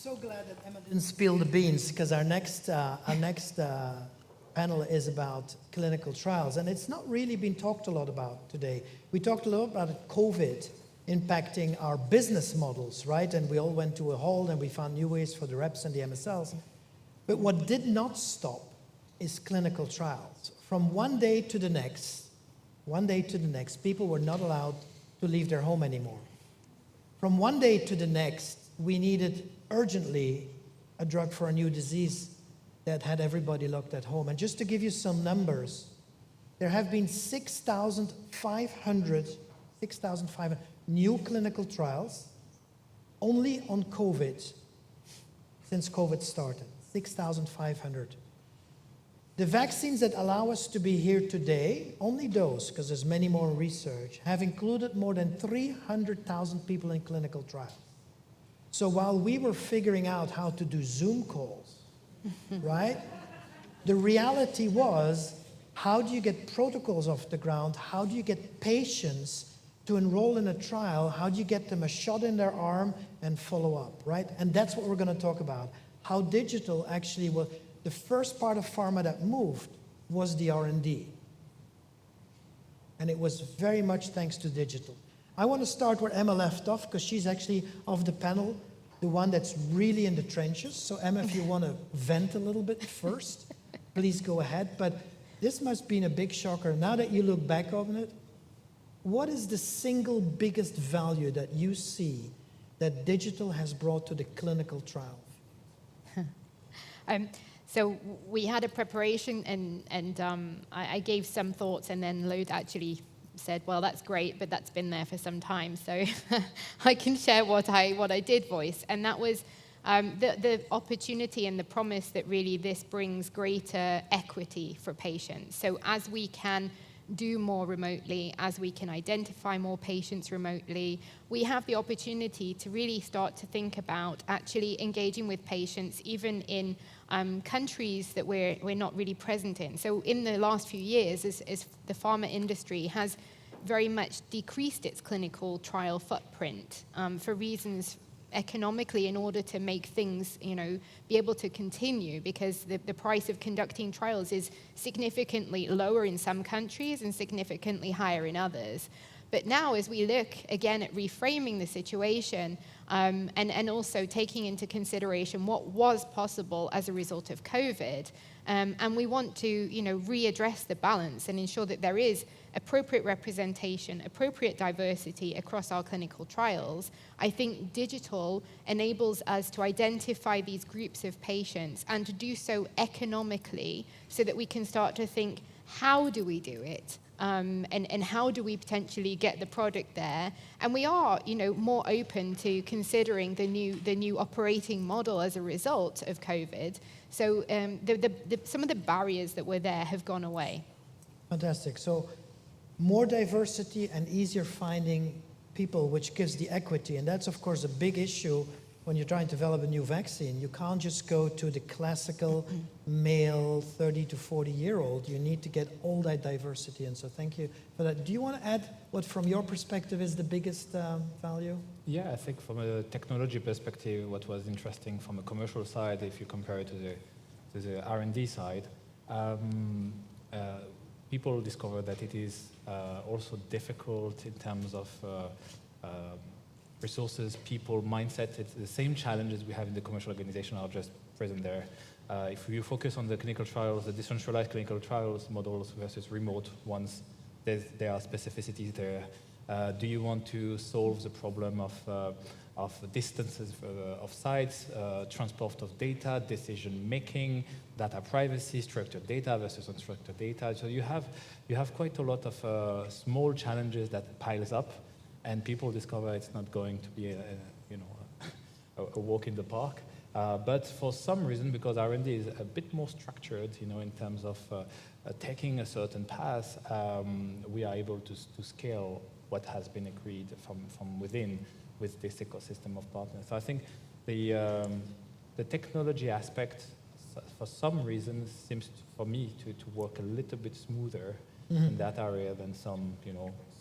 so glad that Emma didn't spill the beans, because our next panel is about clinical trials, and it's not really been talked a lot about today. We talked a lot about COVID impacting our business models, right? And we all went to a halt and we found new ways for the reps and the MSLs. But what did not stop is clinical trials. From one day to the next, people were not allowed to leave their home anymore. From one day to the next, we needed urgently a drug for a new disease that had everybody locked at home. And just to give you some numbers, there have been 6,500 new clinical trials only on COVID since COVID started. 6,500. The vaccines that allow us to be here today, only those, because there's many more research, have included more than 300,000 people in clinical trials. So while we were figuring out how to do Zoom calls, right, the reality was, how do you get protocols off the ground? How do you get patients to enroll in a trial? How do you get them a shot in their arm and follow up, right? And that's what we're going to talk about. How digital actually was. The first part of pharma that moved was the R&D. And it was very much thanks to digital. I want to start where Emma left off, because she's actually, of the panel, the one that's really in the trenches. So Emma, if you want to vent a little bit first, please go ahead. But this must have been a big shocker. Now that you look back on it, what is the single biggest value that you see that digital has brought to the clinical trial? So we had a preparation, and I gave some thoughts, and then Lode actually said, well, that's great, but that's been there for some time. So I can share what I did voice. And that was the opportunity and the promise that really this brings greater equity for patients. So as we can do more remotely, as we can identify more patients remotely, we have the opportunity to really start to think about actually engaging with patients even in countries that we're not really present in. So in the last few years, as the pharma industry has very much decreased its clinical trial footprint for reasons economically, in order to make things, be able to continue, because the price of conducting trials is significantly lower in some countries and significantly higher in others. But now, as we look again at reframing the situation, and also taking into consideration what was possible as a result of COVID, and we want to, readdress the balance and ensure that there is appropriate representation, appropriate diversity across our clinical trials. I think digital enables us to identify these groups of patients and to do so economically, so that we can start to think, how do we do it? And how do we potentially get the product there? And we are, more open to considering the new operating model as a result of COVID. So some of the barriers that were there have gone away. Fantastic. So more diversity and easier finding people, which gives the equity. And that's, of course, a big issue when you're trying to develop a new vaccine. You can't just go to the classical male 30 to 40-year-old. You need to get all that diversity. And so thank you for that. Do you want to add what, from your perspective, is the biggest value? Yeah, I think from a technology perspective, what was interesting from a commercial side, if you compare it to the R&D side, people discover that it is also difficult in terms of resources, people, mindset. It's the same challenges we have in the commercial organization are just present there. If you focus on the clinical trials, the decentralized clinical trials models versus remote ones, there are specificities there. Do you want to solve the problem of distances of sites, transport of data, decision making, data privacy, structured data versus unstructured data? So you have quite a lot of small challenges that piles up, and people discover it's not going to be a walk in the park. But for some reason, because R&D is a bit more structured, in terms of taking a certain path, we are able to scale what has been agreed from within with this ecosystem of partners. So I think the technology aspect, for some reason, seems for me to work a little bit smoother in that area than some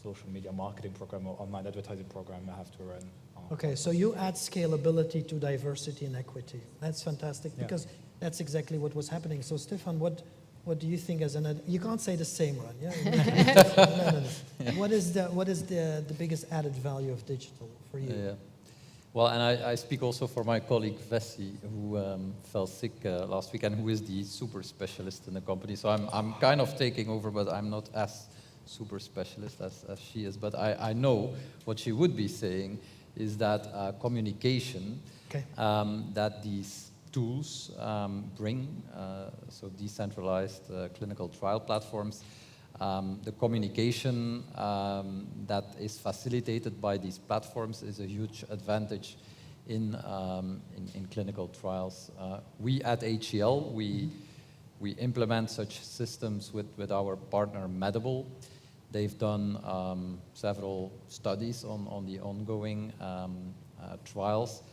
social media marketing program or online advertising program I have to run on Okay, so you add scalability to diversity and equity. That's fantastic, Yeah. because that's exactly what was happening. So Stefaan, what do you think as an, you can't say the same, Ron, yeah? No. What is the biggest added value of digital for you? Yeah. Well, and I speak also for my colleague Vessi, who fell sick last week and who is the super specialist in the company. So I'm kind of taking over, but I'm not as super specialist as she is. But I know what she would be saying is that communication, Okay. that these tools bring, so decentralized clinical trial platforms, the communication that is facilitated by these platforms is a huge advantage in clinical trials. We at HCL, we implement such systems with our partner Medable. They've done several studies on the ongoing trials,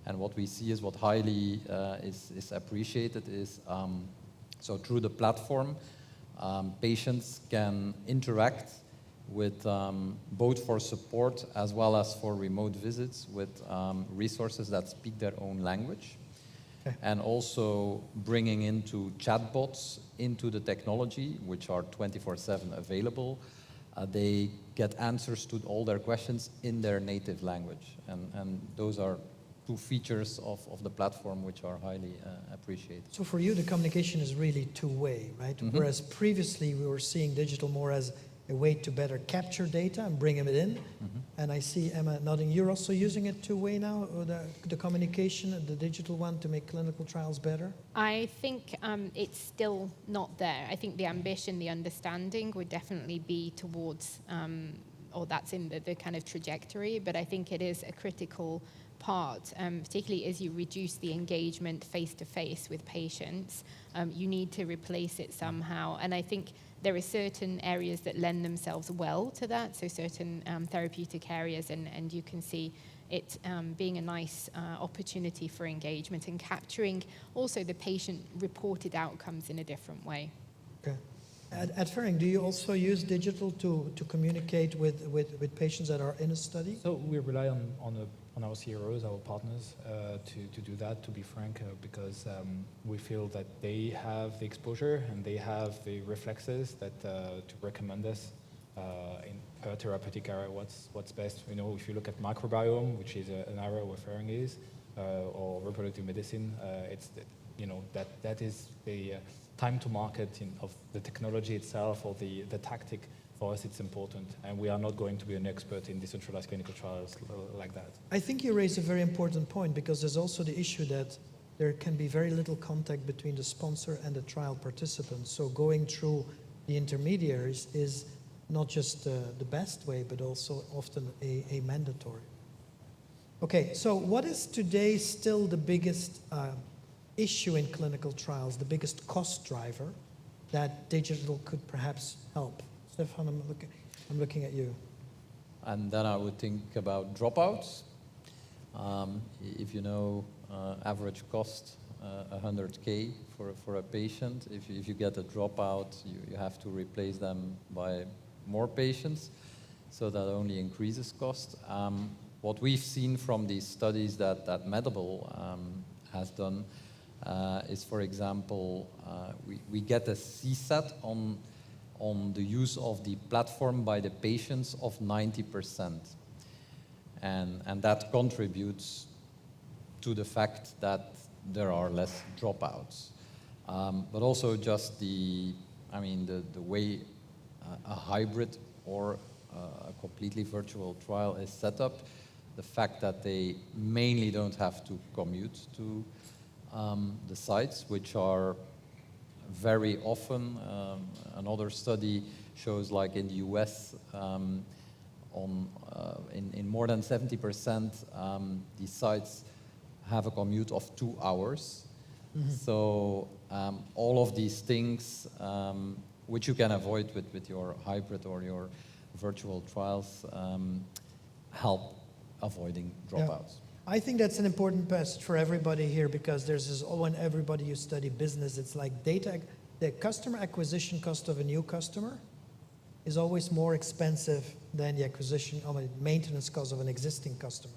and what we see is what highly is appreciated is, so through the platform, patients can interact with both for support as well as for remote visits with resources that speak their own language. Okay. And also bringing into chatbots into the technology, which are 24/7 available. They get answers to all their questions in their native language. And those are two features of the platform which are highly appreciated. So for you, the communication is really two-way, right? Mm-hmm. Whereas previously we were seeing digital more as a way to better capture data and bring them in. Mm-hmm. And I see Emma nodding. You're also using it two-way now, or the communication, the digital one, to make clinical trials better? I think it's still not there. I think the ambition, the understanding would definitely be towards, or that's in the kind of trajectory, but I think it is a critical part, particularly as you reduce the engagement face-to-face with patients. You need to replace it somehow. And I think there are certain areas that lend themselves well to that, so certain therapeutic areas, and you can see it being a nice opportunity for engagement and capturing also the patient-reported outcomes in a different way. Okay. At Ferring, do you also use digital to communicate with patients that are in a study? So we rely on our CROs, our partners, to do that, to be frank, because we feel that they have the exposure and they have the reflexes that to recommend us in per therapeutic area what's best. You know, if you look at microbiome, which is an area where Ferring is, or reproductive medicine, it's that is the time to market of the technology itself or the tactic. For us, it's important, and we are not going to be an expert in decentralized clinical trials like that. I think you raise a very important point, because there's also the issue that there can be very little contact between the sponsor and the trial participants. So going through the intermediaries is not just the best way, but also often a mandatory. Okay, so what is today still the biggest issue in clinical trials, the biggest cost driver that digital could perhaps help? Stefaan, I'm looking at you. And then I would think about dropouts. If you know average cost, 100K for a patient. If you get a dropout, you have to replace them by more patients. So that only increases cost. What we've seen from these studies that Medable has done is, for example, we get a CSAT on the use of the platform by the patients of 90%. And that contributes to the fact that there are less dropouts. But also just the way a hybrid or a completely virtual trial is set up, the fact that they mainly don't have to commute to the sites, which are very often, another study shows, like in the US, in more than 70%, these sites have a commute of 2 hours. Mm-hmm. So all of these things, which you can avoid with your hybrid or your virtual trials, help avoiding dropouts. Yeah. I think that's an important message for everybody here, because there's this, when everybody you study business, it's like the customer acquisition cost of a new customer is always more expensive than the acquisition or maintenance cost of an existing customer.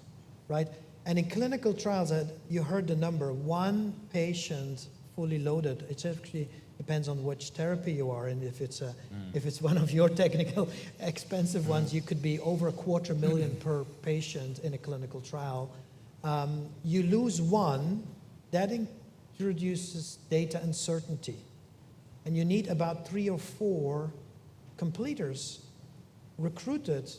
right? And in clinical trials, you heard the number, one patient fully loaded. It actually depends on which therapy you are, and if it's one of your technical expensive ones, you could be over $250,000 per patient in a clinical trial. You lose one, that introduces data uncertainty. And you need about 3 or 4 completers recruited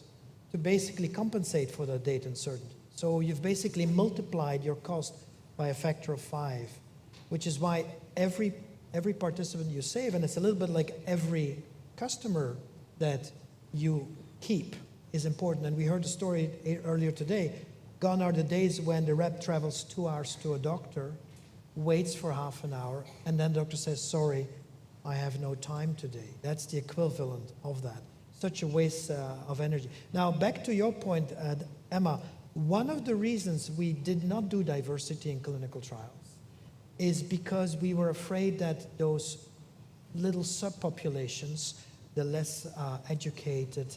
to basically compensate for the data uncertainty. So you've basically multiplied your cost by a factor of 5, which is why every participant you save, and it's a little bit like every customer that you keep is important. And we heard the story earlier today. Gone are the days when the rep travels 2 hours to a doctor, waits for half an hour, and then the doctor says, sorry, I have no time today. That's the equivalent of that. Such a waste of energy. Now, back to your point, Emma, one of the reasons we did not do diversity in clinical trials is because we were afraid that those little subpopulations, the less educated,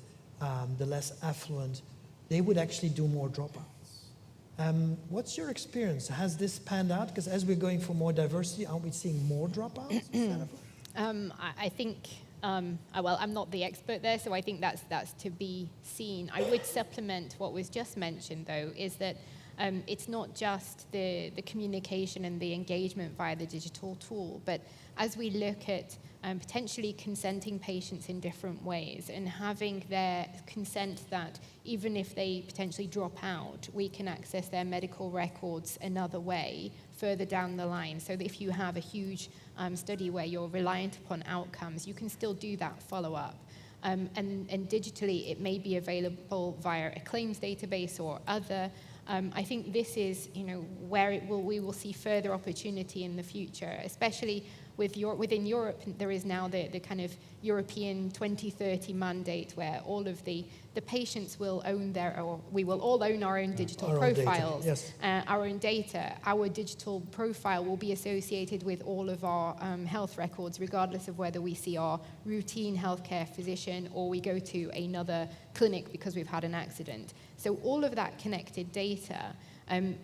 the less affluent, they would actually do more dropouts. What's your experience? Has this panned out? Because as we're going for more diversity, aren't we seeing more dropouts? I think, well, I'm not the expert there, so I think that's to be seen. I would supplement what was just mentioned, though, is that it's not just the communication and the engagement via the digital tool, but as we look at potentially consenting patients in different ways and having their consent that even if they potentially drop out, we can access their medical records another way further down the line. So that if you have a huge study where you're reliant upon outcomes, you can still do that follow-up. And digitally, it may be available via a claims database or other. I think this is, where we will see further opportunity in the future, especially within Europe. There is now the kind of European 2030 mandate where all of the patients will own we will all own our own digital profiles, our own data. Our digital profile will be associated with all of our health records, regardless of whether we see our routine healthcare physician or we go to another clinic because we've had an accident. So all of that connected data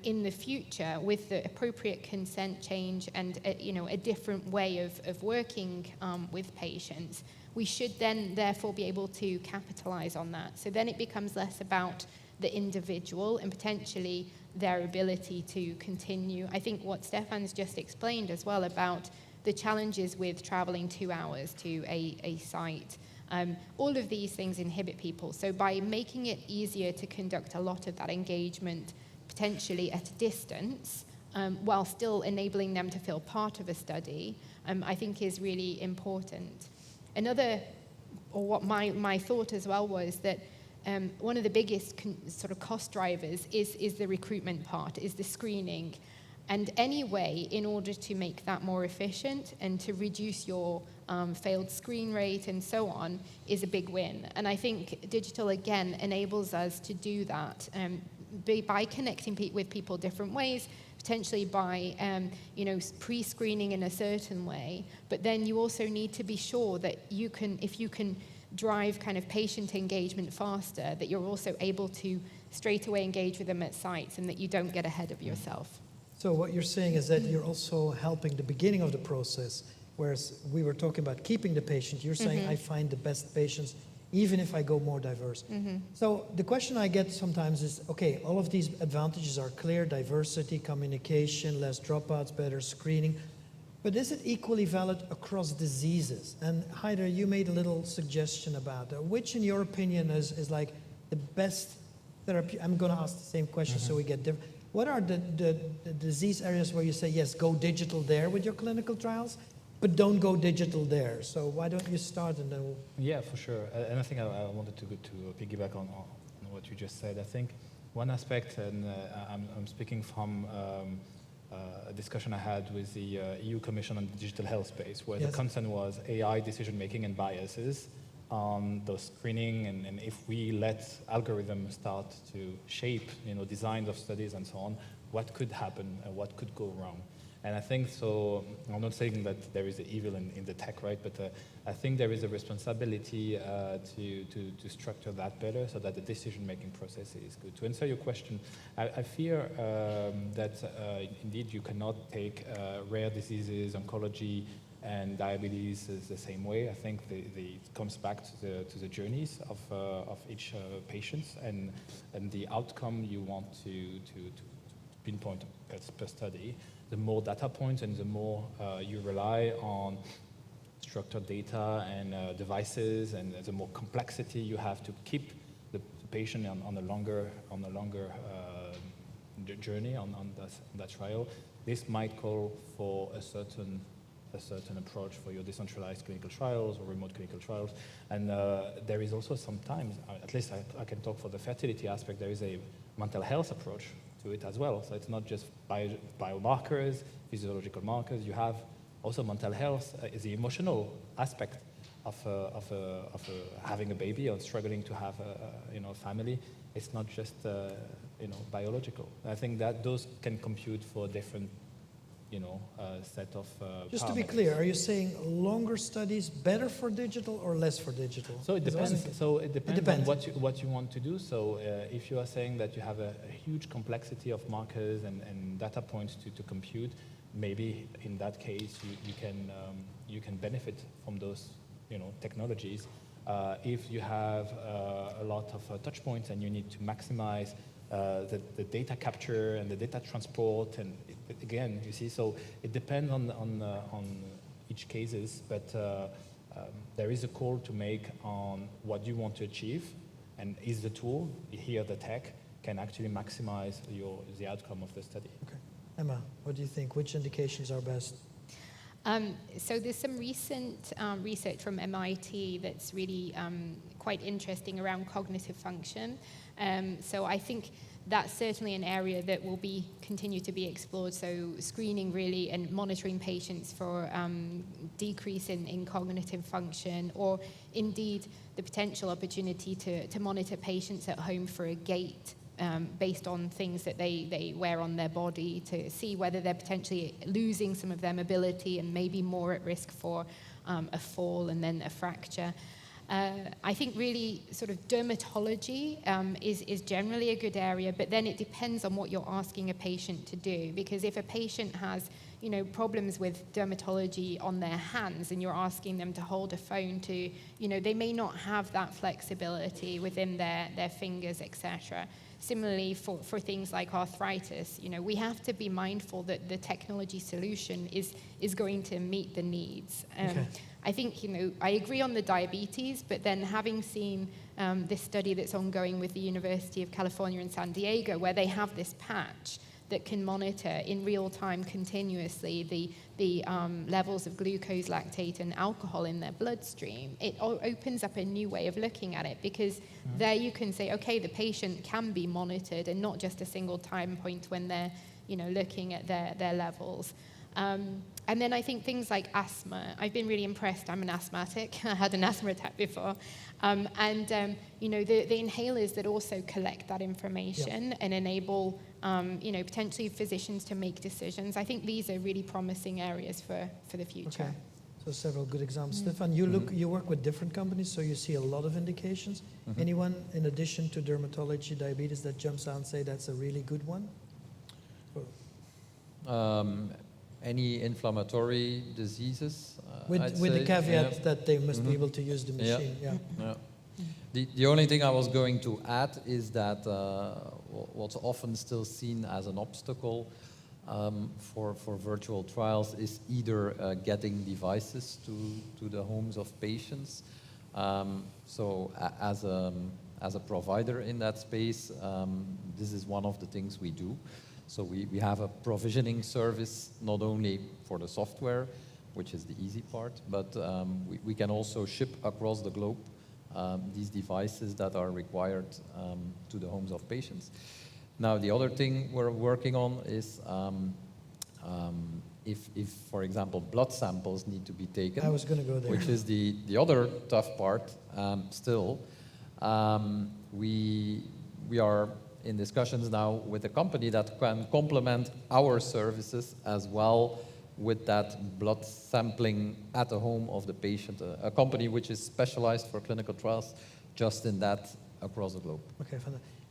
in the future, with the appropriate consent change and a different way of working with patients, we should then therefore be able to capitalize on that. So then it becomes less about the individual and potentially their ability to continue. I think what Stefan's just explained as well about the challenges with traveling 2 hours to a site. All of these things inhibit people. So by making it easier to conduct a lot of that engagement potentially at a distance, while still enabling them to feel part of a study, I think is really important. What my thought as well was that one of the biggest sort of cost drivers is the recruitment part, is the screening. And any way in order to make that more efficient and to reduce your failed screen rate and so on is a big win. And I think digital, again, enables us to do that by connecting with people different ways, potentially by pre-screening in a certain way. But then you also need to be sure that if you can drive kind of patient engagement faster, that you're also able to straight away engage with them at sites and that you don't get ahead of yourself. So what you're saying is that you're also helping the beginning of the process, whereas we were talking about keeping the patient. You're saying I find the best patients even if I go more diverse. So the question I get sometimes is, okay, all of these advantages are clear: diversity, communication, less dropouts, better screening. But is it equally valid across diseases? And Haider, you made a little suggestion about that. Which, in your opinion, is like the best therapy? I'm going to ask the same question so we get different. What are the disease areas where you say, yes, go digital there with your clinical trials, but don't go digital there? So why don't you start and then Yeah, for sure. And I think I wanted to piggyback on what you just said. I think one aspect, and I'm speaking from a discussion I had with the EU Commission on the Digital Health Space, where the concern was AI decision-making and biases on the screening, and if we let algorithms start to shape, designs of studies and so on, what could happen and what could go wrong. And I think so, I'm not saying that there is evil in the tech, right? But I think there is a responsibility to structure that better so that the decision-making process is good. To answer your question, I fear that indeed you cannot take rare diseases, oncology, and diabetes is the same way. I think it comes back to the journeys of each patient and the outcome you want to pinpoint per study. The more data points and the more you rely on structured data and devices, and the more complexity you have to keep the patient on a longer journey on that trial, this might call for a certain approach for your decentralized clinical trials or remote clinical trials. And there is also sometimes, at least I can talk for the fertility aspect, there is a mental health approach to it as well. So it's not just biomarkers, physiological markers. You have also mental health, is the emotional aspect of having a baby or struggling to have a family. It's not just biological. I think that those can compute for different set of Just to be parameters. clear, are you saying longer studies better for digital or less for digital? So it depends. So it depends on what you want to do. So if you are saying that you have a huge complexity of markers and data points to compute, maybe in that case you can benefit from those technologies. If you have a lot of touch points and you need to maximize the data capture and the data transport, and again, you see, so it depends on each cases, but there is a call to make on what you want to achieve, and is the tool here, the tech, can actually maximize the outcome of the study. Okay. Emma, what do you think? Which indications are best? So there's some recent research from MIT that's really quite interesting around cognitive function. So I think that's certainly an area that will continue to be explored. So screening really and monitoring patients for decrease in cognitive function, or indeed the potential opportunity to monitor patients at home for a gait based on things that they wear on their body, to see whether they're potentially losing some of their mobility and maybe more at risk for a fall and then a fracture. I think really sort of dermatology is generally a good area, but then it depends on what you're asking a patient to do. Because if a patient has problems with dermatology on their hands and you're asking them to hold a phone to, they may not have that flexibility within their fingers, etc. Similarly, for things like arthritis, we have to be mindful that the technology solution is going to meet the needs. Okay. I think, I agree on the diabetes, but then having seen this study that's ongoing with the University of California in San Diego, where they have this patch that can monitor in real time continuously the levels of glucose, lactate, and alcohol in their bloodstream, it opens up a new way of looking at it, because there you can say, okay, the patient can be monitored and not just a single time point when they're looking at their levels. And then I think things like asthma, I've been really impressed. I'm an asthmatic. I had an asthma attack before. The inhalers that also collect that information and enable, potentially physicians to make decisions. I think these are really promising areas for the future. Okay. So several good examples. Stefaan, you work with different companies, so you see a lot of indications. Anyone, in addition to dermatology, diabetes, that jumps out and say that's a really good one? Any inflammatory diseases, With the caveat that they must be able to use the machine. Yeah. The only thing I was going to add is that what's often still seen as an obstacle for virtual trials is either getting devices to the homes of patients. So as a provider in that space, this is one of the things we do. So we have a provisioning service, not only for the software, which is the easy part, but we can also ship across the globe these devices that are required to the homes of patients. Now, the other thing we're working on is if, for example, blood samples need to be taken. I was going to go there. Which is the other tough part still. We are in discussions now with a company that can complement our services as well with that blood sampling at the home of the patient, a company which is specialized for clinical trials just in that across the globe. Okay,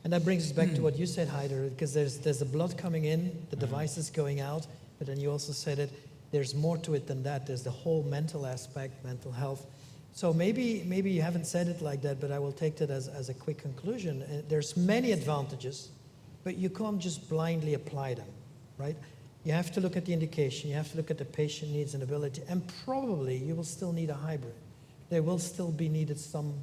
and that brings us back to what you said, Haider, because there's the blood coming in, the device is going out, but then you also said it, there's more to it than that. There's the whole mental aspect, mental health. So maybe you haven't said it like that, but I will take that as a quick conclusion. There's many advantages, but you can't just blindly apply them, right? You have to look at the indication, you have to look at the patient needs and ability, and probably you will still need a hybrid. There will still be needed some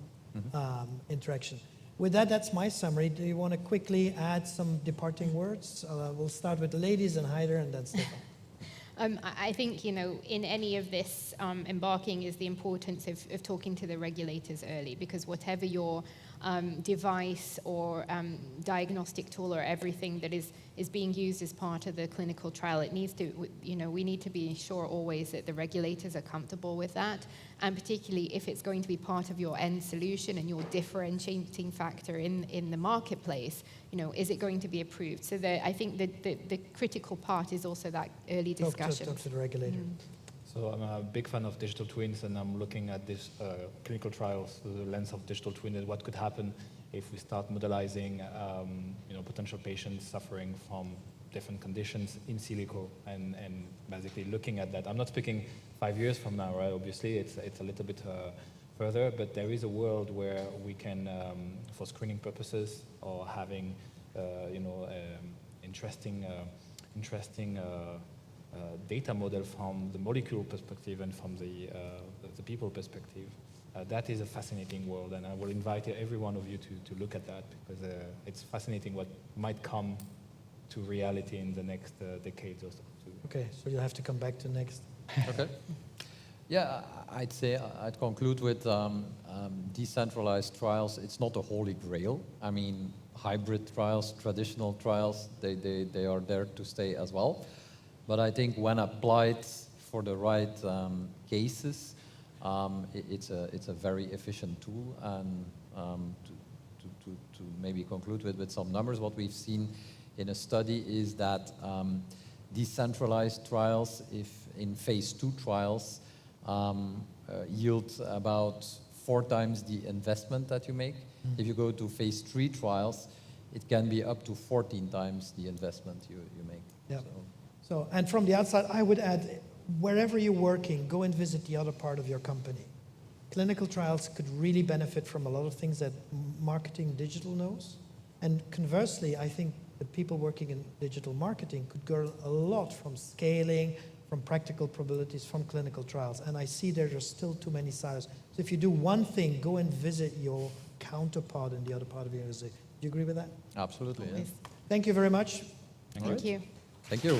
interaction. With that, that's my summary. Do you want to quickly add some departing words? We'll start with the ladies and Haider and then Stefaan. I think, in any of this embarking is the importance of talking to the regulators early, because whatever your device or diagnostic tool or everything that is being used as part of the clinical trial, it needs to, we need to be sure always that the regulators are comfortable with that, and particularly if it's going to be part of your end solution and your differentiating factor in the marketplace, is it going to be approved? So I think the critical part is also that early discussion. Talk to the regulator. So I'm a big fan of digital twins, and I'm looking at this clinical trials through the lens of digital twin, and what could happen if we start modelizing potential patients suffering from different conditions in silico, and basically looking at that. I'm not speaking 5 years from now, right? Obviously, it's a little bit further, but there is a world where we can, for screening purposes or having, interesting data model from the molecule perspective and from the people perspective. That is a fascinating world, and I will invite every one of you to look at that, because it's fascinating what might come to reality in the next decades or so. Okay, so you'll have to come back to next. Okay. Yeah, I'd say I'd conclude with decentralized trials. It's not a holy grail. I mean, hybrid trials, traditional trials, they are there to stay as well. But I think when applied for the right cases, it's a very efficient tool. And to maybe conclude with some numbers, what we've seen in a study is that decentralized trials, if in phase 2 trials, yield about 4 times the investment that you make. If you go to phase 3 trials, it can be up to 14 times the investment you make. Yeah. So, and from the outside, I would add, wherever you're working, go and visit the other part of your company. Clinical trials could really benefit from a lot of things that marketing digital knows. And conversely, I think the people working in digital marketing could learn a lot from scaling, from practical probabilities, from clinical trials. And I see there are still too many silos. So if you do one thing, go and visit your counterpart in the other part of your organization. Do you agree with that? Absolutely. Yeah. Thank you very much. Thank you. Thank you.